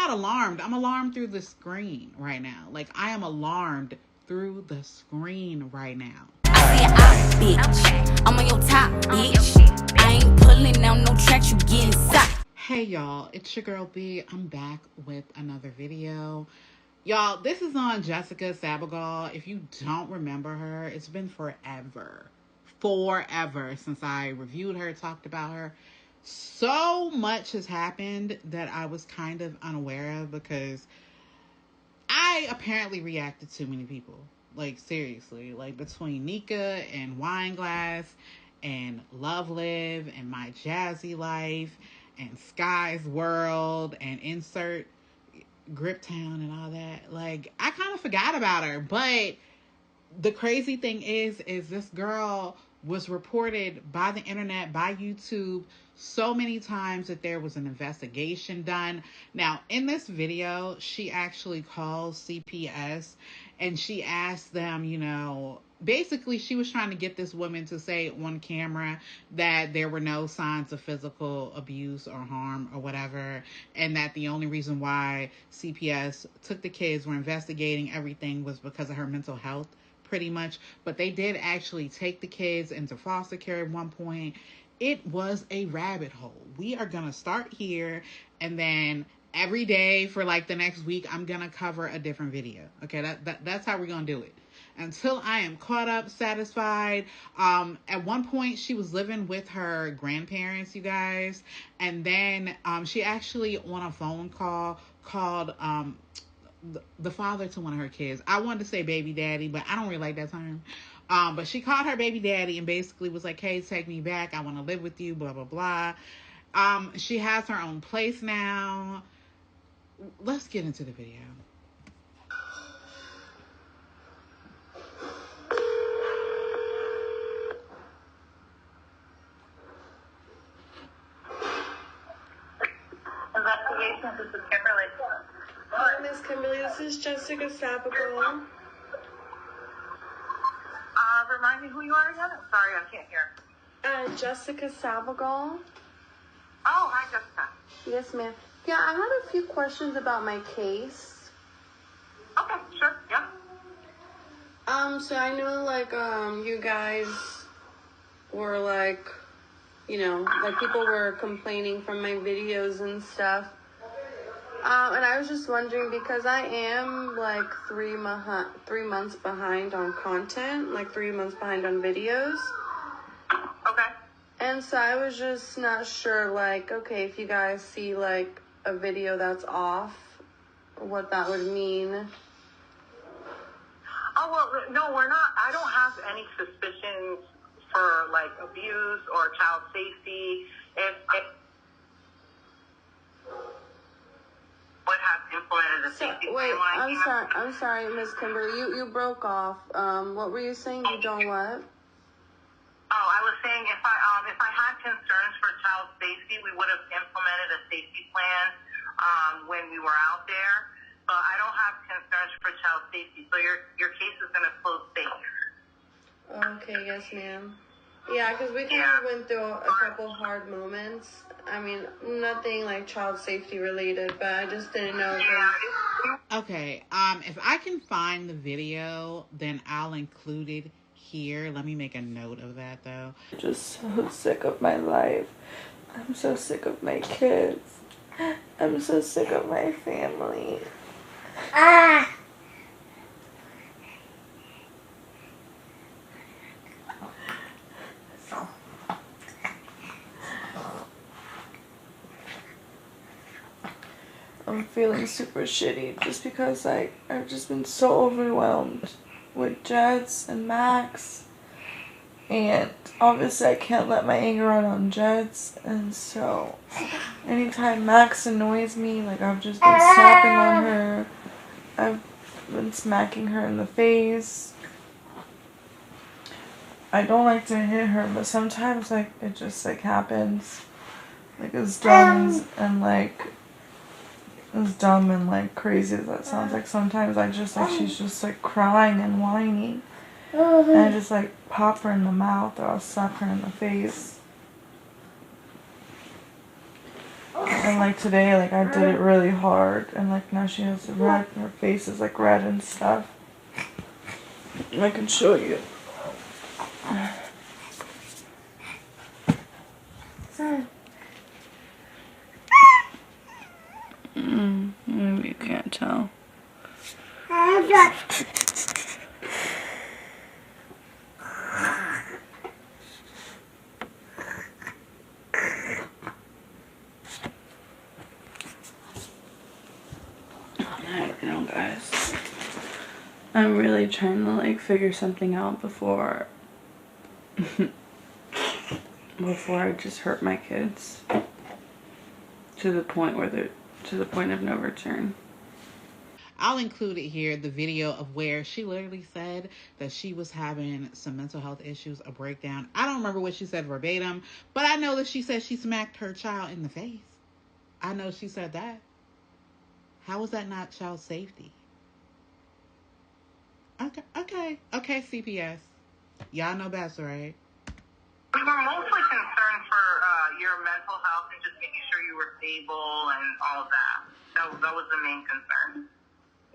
not alarmed. I'm alarmed through the screen right now. Like, I am alarmed through the screen right now. I see an out, bitch. I'm on your top, bitch. I ain't pulling down no tracks, you getting socked. Hey y'all, it's your girl B. I'm back with another video. Y'all, this is on Jessica Sabogal. If you don't remember her, it's been forever since I reviewed her, talked about her. So much has happened that I was kind of unaware of because I apparently reacted to many people. Like, seriously. Like, between Nika and Wineglass and Love Live and My Jazzy Life and Sky's World and insert Griptown and all that. Like, I kind of forgot about her. But the crazy thing is this girl was reported by the internet, by YouTube, so many times that there was an investigation done. Now, in this video, she actually calls CPS and she asked them, you know, basically she was trying to get this woman to say on camera that there were no signs of physical abuse or harm or whatever, and that the only reason why CPS took the kids, were investigating everything, was because of her mental health, pretty much. But they did actually take the kids into foster care at one point. It was a rabbit hole. We are gonna start here, and then every day for like the next week I'm gonna cover a different video. Okay, that's how we're gonna do it until I am caught up, satisfied. At one point she was living with her grandparents, you guys, and then she actually on a phone call called the father to one of her kids. I wanted to say baby daddy, but I don't really like that term. But she called her baby daddy and basically was like, hey, take me back. I want to live with you, blah, blah, blah. She has her own place now. Let's get into the video. Investigations, this is Kimberly. Hi, Miss Kimberly. This is Jessica Sabogal. Remind me who you are again? I'm sorry, I can't hear. Jessica Sabogal. Oh, hi, Jessica. Yes, ma'am. Yeah, I had a few questions about my case. Okay, sure, yeah. So I know, like, you guys were, like, you know, like, people were complaining from my videos and stuff. And I was just wondering, because I am, like, 3 months behind on content, like, 3 months behind on videos. Okay. And so I was just not sure, like, okay, if you guys see, like, a video that's off, what that would mean. Oh, well, no, we're not. I don't have any suspicions for, like, abuse or child safety. If would have implemented a safety Wait, plan. I'm sorry, Miss Kimberly. You broke off. What were you saying? You don't what? Oh, I was saying if I had concerns for child safety, we would have implemented a safety plan when we were out there. But I don't have concerns for child safety, so your case is going to close safe. Okay, yes, ma'am. Yeah, because we kind of went through a couple hard moments. I mean, nothing like child safety related, but I just didn't know. Okay, if I can find the video, then I'll include it here. Let me make a note of that, though. I'm just so sick of my life. I'm so sick of my kids. I'm so sick of my family. I'm feeling super shitty just because I've just been so overwhelmed with Jets and Max, and obviously I can't let my anger out on Jets, and so anytime Max annoys me, like, I've just been snapping on her, I've been smacking her in the face. I don't like to hit her, but sometimes, like, it just, like, happens, like, as dumb and like crazy as that sounds. Like, sometimes I just, like, she's just, like, crying and whining, and I just, like, pop her in the mouth, or I'll slap her in the face. And And like today, like I did it really hard, and like now she has red, and her face is like red and stuff. I can show you. Maybe you can't tell. I don't know, guys. I'm really trying to like figure something out before I just hurt my kids to the point where they're to the point of no return. I'll include it here, the video of where she literally said that she was having some mental health issues, a breakdown. I don't remember what she said verbatim, but I know that she said she smacked her child in the face. I know she said that. How is that not child safety? Okay, CPS. Y'all know best, right? We were mostly concerned for your mental health and just making sure you were stable and all of that. That was the main concern.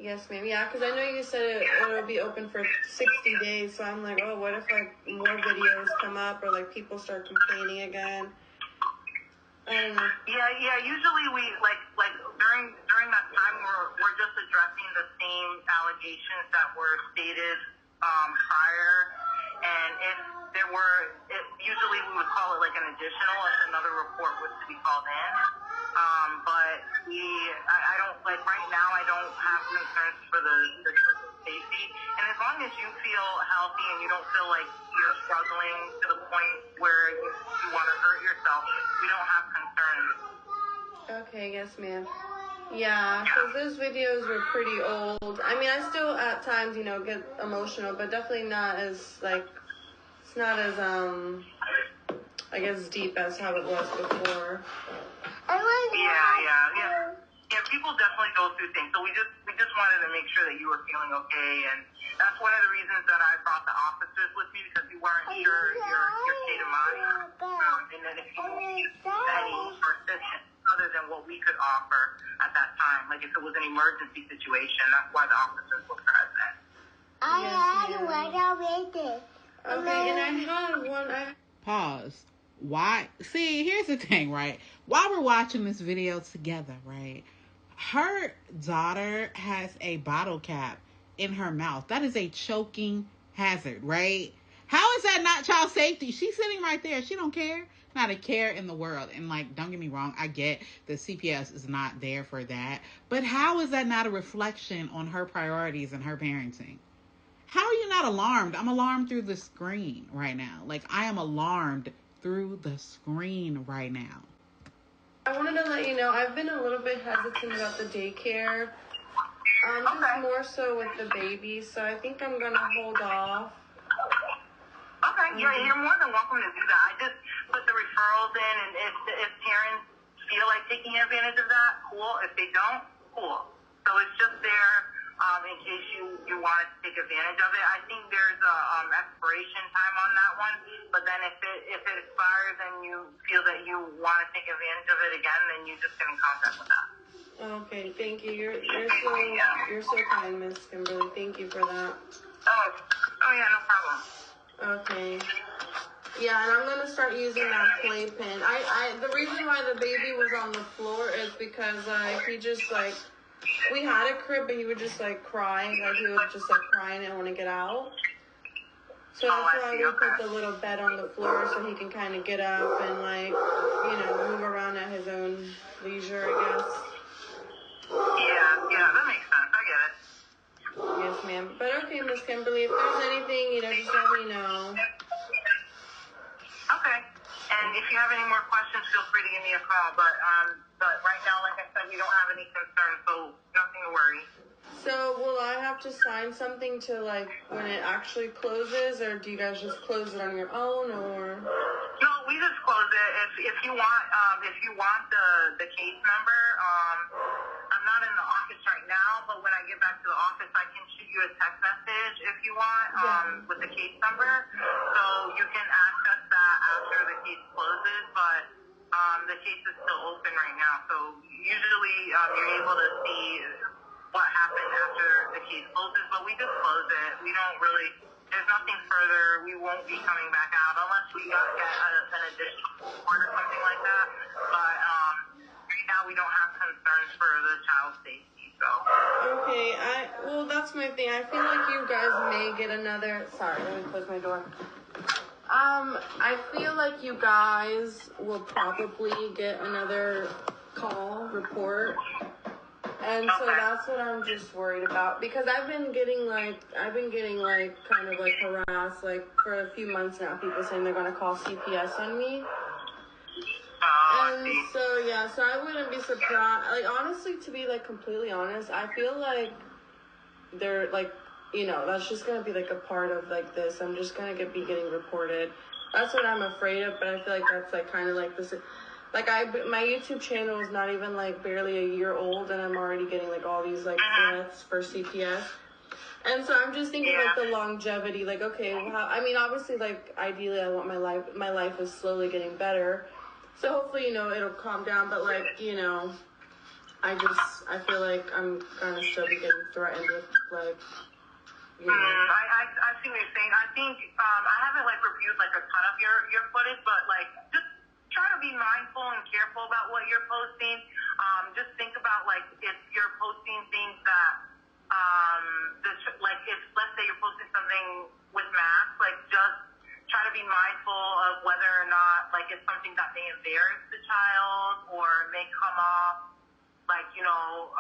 Yes, ma'am. Yeah, because I know you said it'll be open for 60 days, so I'm like, oh, what if like more videos come up or like people start complaining again? I don't know. Yeah. Usually we like during that time we're just addressing the same allegations that were stated prior, and if there were, usually we would call it like an additional if another report was to be called in. But I don't, like right now I don't have concerns for the safety, and as long as you feel healthy and you don't feel like you're struggling to the point where you want to hurt yourself, we don't have concerns. Okay, yes, ma'am. Yeah, because those videos were pretty old. I mean, I still at times, get emotional, but definitely not as, like, it's not as, I guess, deep as how it was before. Yeah, people definitely go through things. So we just wanted to make sure that you were feeling okay, and that's one of the reasons that I brought the officers with me, because we weren't sure your state of mind, and then if you needed any assistance other than what we could offer at that time, like if it was an emergency situation, that's why the officers were present. Okay, and I had one. Pause. Why? See, here's the thing, right? While we're watching this video together, right? Her daughter has a bottle cap in her mouth. That is a choking hazard, right? How is that not child safety? She's sitting right there. She don't care. Not a care in the world. And like, don't get me wrong, I get the CPS is not there for that. But how is that not a reflection on her priorities and her parenting? How are you not alarmed? I'm alarmed through the screen right now. Like, I am alarmed through the screen right now. I wanted to let you know, I've been a little bit hesitant about the daycare. Just more so with the baby, so I think I'm going to hold off. Okay, yeah, you're more than welcome to do that. I just put the referrals in, and if parents feel like taking advantage of that, cool. If they don't, cool. So it's just there in case you wanted to take advantage of it. I think there's a expiration time on that one, but then if it expires and you feel that you want to take advantage of it again, then you just get in contact with that. Okay, thank you. You're so kind, Miss Kimberly. Thank you for that. Oh yeah, no problem. Okay. Yeah, and I'm gonna start using that playpen. The reason why the baby was on the floor is because he just like, we had a crib, but he would just like cry, like he would just like cry and didn't want to get out. So that's why we put the little bed on the floor so he can kind of get up and like, move around at his own leisure, I guess. Yeah, that makes sense. I get it. Yes, ma'am. But okay, Miss Kimberly, if there's anything, just let me know. Okay. And if you have any more questions, feel free to give me a call. But right now, like I said, we don't have any concerns, so nothing to worry. So will I have to sign something to like when it actually closes, or do you guys just close it on your own, or? No, we just close it. If you want the case number, I'm not in the office right now, but when I get back to the office, I can shoot you a text message if you want, with the case number, so you can access that after the case closes. But the case is still open right now. So usually you're able to see what happened after the case closes, but we just close it. We don't really, there's nothing further. We won't be coming back out unless we get an additional report or something like that. But right now we don't have concerns for the child's safety. So. Okay, well, that's my thing. I feel like you guys may get another. Sorry, let me close my door. I feel like you guys will probably get another call, report. And so that's what I'm just worried about, because I've been getting kind of like harassed, like for a few months now, people saying they're going to call CPS on me. And so, yeah, so I wouldn't be surprised. Like, honestly, to be, like, completely honest, I feel like they're, like, you know, that's just going to be, like, a part of, like, this. I'm just going to be getting reported. That's what I'm afraid of, but I feel like that's, like, kind of, like, this. Like, my YouTube channel is not even, like, barely a year old, and I'm already getting, like, all these, like, threats for CPS. And so I'm just thinking, like, the longevity. Like, okay, well, I mean, obviously, like, ideally, I want my life is slowly getting better. So hopefully, you know, it'll calm down, but, like, you know, I feel like I'm gonna still be getting threatened with, like, you know. I see what you're saying. I think, I haven't, like, reviewed, like, a ton of your footage, but, like, just try to be mindful and careful about what you're posting. Just think about, like, if you're posting things that, like, if, let's say you're posting something with Max, like, just try to be mindful of whether or not, like, it's something that may embarrass the child or may come off, like, you know,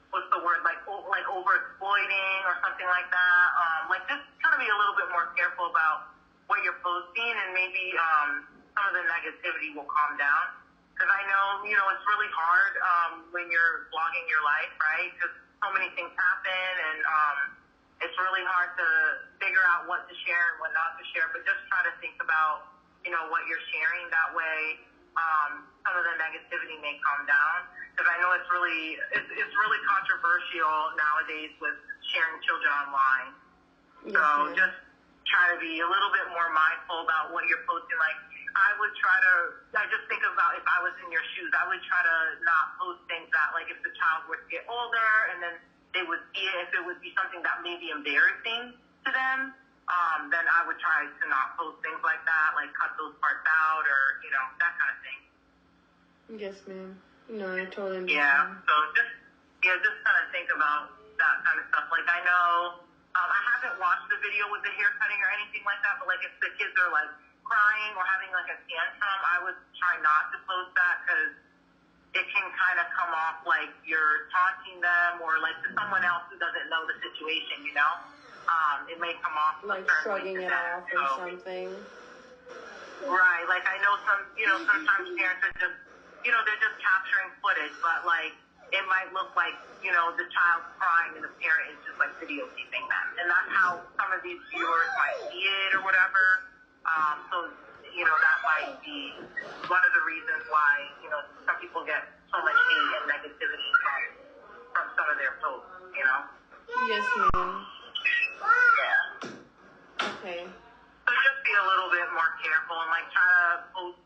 what's the word, like over-exploiting or something like that. Like, just kind of be a little bit more careful about what you're posting, and maybe some of the negativity will calm down. Because I know, you know, it's really hard when you're blogging your life, right? Because so many things happen, and it's really hard to figure out what to share and what not to share, but just try to think about, you know, what you're sharing. That way, some of the negativity may calm down. Because I know it's really controversial nowadays with sharing children online. Yes, So ma'am. just try to be a little bit more mindful about what you're posting. Like, I just think about if I was in your shoes, I would try to not post things that, like, if the child were to get older and then they would see it, if it would be something that may be embarrassing to them, then I would try to not post things like that, like cut those parts out or, you know, that kind of thing. Yes, ma'am. No, I totally understand. Yeah, so just kind of think about that kind of stuff. Like, I know, I haven't watched the video with the hair cutting or anything like that, but, like, if the kids are, like, crying or having, like, a tantrum, I would try not to post that, because it can kind of come off like you're taunting them, or, like, to someone else who doesn't know the situation, you know? It may come off Like shrugging it off or something. Right, like, I know sometimes parents are just, you know, they're just capturing footage, but, like, it might look like, you know, the child's crying and the parent is just, like, videotaping them. And that's how some of these viewers might see it or whatever. So, you know, that might be one of the reasons why, you know, some people get so much hate and negativity from some of their posts, you know? Yes, ma'am. Yeah. Okay. So just be a little bit more careful and, like, try to post,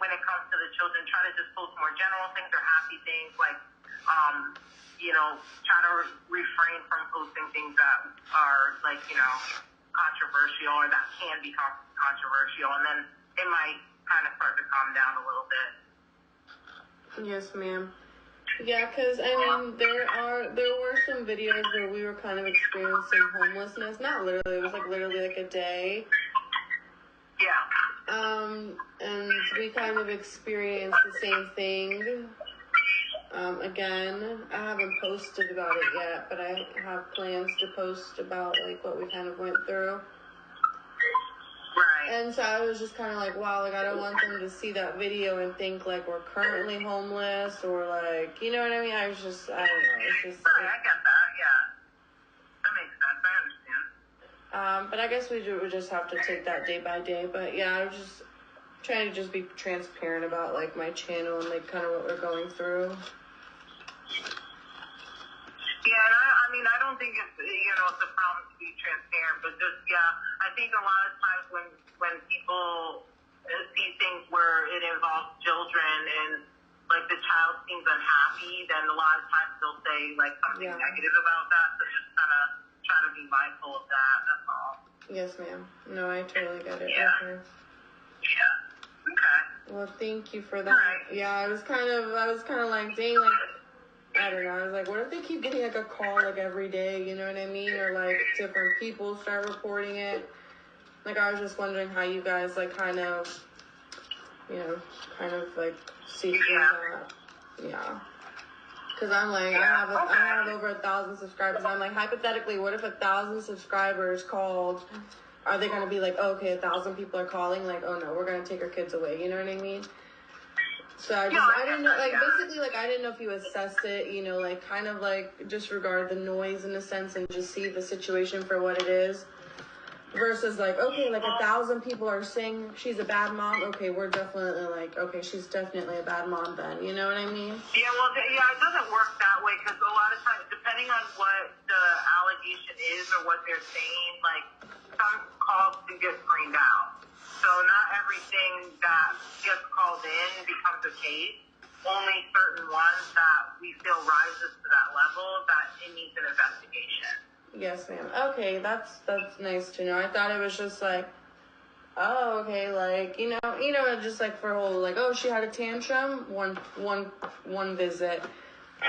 when it comes to the children, try to just post more general things or happy things, like, you know, try to refrain from posting things that are, like, you know, controversial or that can be controversial, and then it might kind of start to calm down a little bit. Yes, ma'am. Yeah, because, I mean, there were some videos where we were kind of experiencing homelessness. Not literally, it was, like, literally, like, a day. Yeah. And we kind of experienced the same thing. Again, I haven't posted about it yet, but I have plans to post about, like, what we kind of went through. Right. And so I was just kind of like, wow, like, I don't want them to see that video and think, like, we're currently homeless, or, like, you know what I mean? I don't know, it's just... Right, I get that, yeah. That makes sense, I understand. But I guess we just have to take that day by day, but yeah, I was just trying to just be transparent about, like, my channel and, like, kind of what we're going through. Yeah, and I mean, I don't think it's, you know, it's a problem to be transparent, but just, yeah, I think a lot of times when people, see things where it involves children and like the child seems unhappy, then a lot of times they'll say like something negative about that. So just kind of try to be mindful of that. That's all. Yes, ma'am. No, I totally get it. Yeah. Okay. Yeah. Okay. Well, thank you for that. Right. Yeah, I was kind of like, dang, like, I don't know. I was like, what if they keep getting like a call like every day? You know what I mean? Or like different people start reporting it. Like, I was just wondering how you guys like kind of like see through that. Yeah. Cause I'm like, I have over 1,000 subscribers. I'm like, hypothetically, what if 1,000 subscribers called? Are they gonna be like, oh, okay, 1,000 people are calling? Like, oh no, we're gonna take our kids away. You know what I mean? So I didn't know, like, basically, like, I didn't know if you assessed it, you know, like, kind of like disregard the noise in a sense and just see the situation for what it is. Versus like, okay, like 1,000 people are saying she's a bad mom. Okay, we're definitely like, okay, she's definitely a bad mom then. You know what I mean? Yeah, well, it doesn't work that way because a lot of times, depending on what the allegation is or what they're saying, like some calls can get screened out. So not everything that gets called in becomes a case. Only certain ones that we feel rises to that level that it needs an investigation. Yes, ma'am. Okay, that's nice to know. I thought it was just like, oh, okay, like, you know, just like for a whole, like, oh, she had a tantrum, one visit.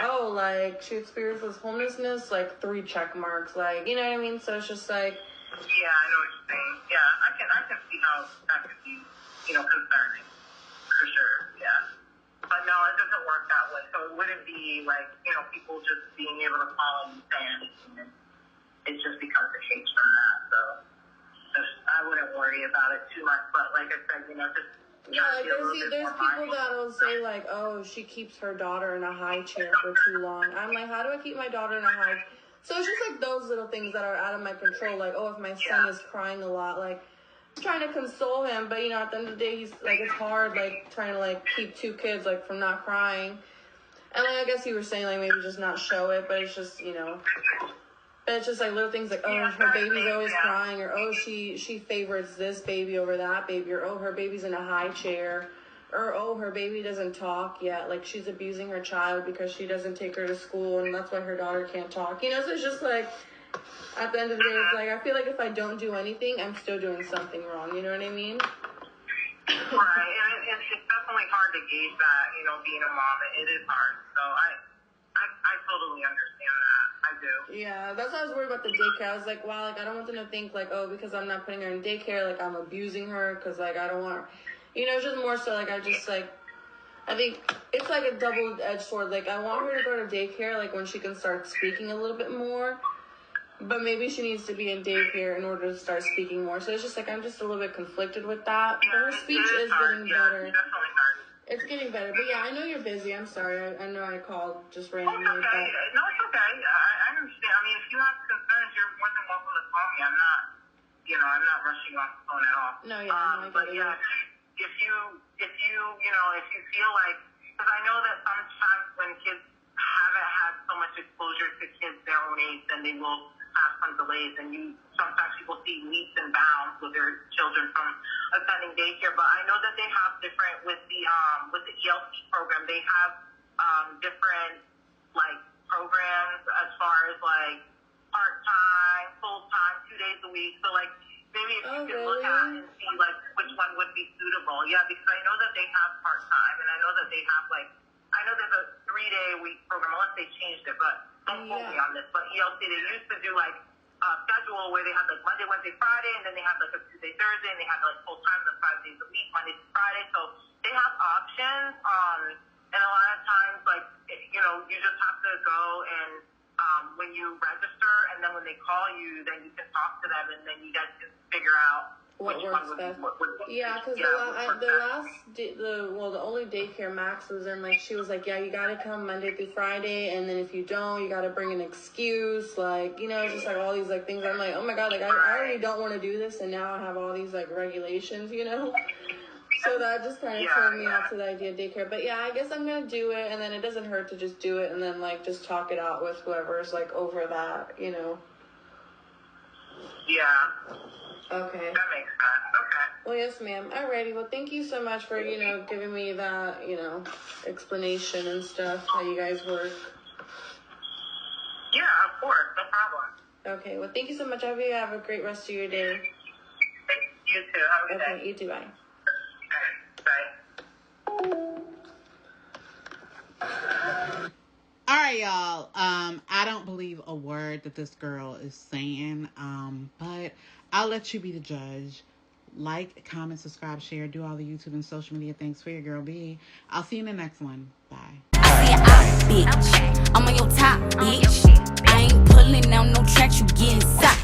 Oh, like, she experiences homelessness, like 3 check marks, like, you know what I mean? So it's just like, yeah, I know what you're saying. Yeah, I can see how that could be, concerning for sure. Yeah. But no, it doesn't work that way. So it wouldn't be like, people just being able to call and say anything. It just becomes a case from that. So I wouldn't worry about it too much. But like I said, just yeah, like there's people that'll say like, oh, she keeps her daughter in a high chair for too long. I'm like, how do I keep my daughter in a high? So it's just like those little things that are out of my control. Like, oh, if my son is crying a lot, like I'm trying to console him, but at the end of the day, he's like, it's hard, like trying to like keep 2 kids like from not crying. And like I guess you were saying like maybe just not show it, but it's just But it's just like little things like, oh, her baby's always crying, or oh, she favorites this baby over that baby, or oh, her baby's in a high chair, or oh, her baby doesn't talk yet, like she's abusing her child because she doesn't take her to school, and that's why her daughter can't talk. So it's just like, at the end of the day, it's like, I feel like if I don't do anything, I'm still doing something wrong, you know what I mean? Right, and it's definitely hard to gauge that, being a mom, it is hard, so I totally understand that. I do. Yeah, that's why I was worried about the daycare. I was like, wow, like I don't want them to think like, oh, because I'm not putting her in daycare, like I'm abusing her, because like I don't want her. It's just more so like I think it's like a double-edged sword. Like I want her to go to daycare, like when she can start speaking a little bit more, but maybe she needs to be in daycare in order to start speaking more. So it's just like I'm just a little bit conflicted with that. But her speech is getting better. It's definitely hard. It's getting better, but yeah, I know you're busy. I'm sorry. I know I called just randomly. Oh, it's okay. But... No, it's okay. I understand. I mean, if you have concerns, you're more than welcome to call me. I'm not rushing you off the phone at all. No, yeah, but yeah, if you feel like, because I know that sometimes when kids haven't had so much exposure to kids their own age, then they will have some delays, and sometimes people see leaps and bounds with their children from attending daycare. But I know that they have different with the ELC program. They have different like programs as far as like part-time, full-time, 2 days a week. So like maybe if you could look at and see like which one would be suitable. Yeah, because I know that they have part-time, and I know that they have I know there's a 3-day-a-week program, unless they changed it, but don't quote me on this. But ELC, they used to do like a schedule where they had like Monday, Wednesday, Friday, and then they had like a Tuesday, Thursday, and they had like full-time, like 5 days a week, Monday to Friday. So they have options. And a lot of times, like, you just have to go and when you register, and then when they call you, then you can talk to them, and then you guys can figure out what works best. Yeah, because the only daycare Max was in, like, she was like, yeah, you gotta come Monday through Friday, and then if you don't, you gotta bring an excuse, like, it's just like all these like things. I'm like, oh my god, like I already don't want to do this, and now I have all these like regulations, So that just kind of turned me off to the idea of daycare. But yeah, I guess I'm gonna do it, and then it doesn't hurt to just do it, and then like just talk it out with whoever's like over that, Yeah. Okay. That makes sense. Okay. Well, yes, ma'am. Alrighty. Well, thank you so much for, giving me that, explanation and stuff, how you guys work. Yeah, of course. No problem. Okay. Well, thank you so much. I hope you have a great rest of your day. You too. Have a good Okay. day. You too. Bye. Bye. All right, y'all. I don't believe a word that this girl is saying. But I'll let you be the judge. Like, comment, subscribe, share, do all the YouTube and social media things for your girl B. I'll see you in the next one. Bye. I see an op, bitch. I'm on your top, bitch. I ain't pulling down no tracks, you getting socked.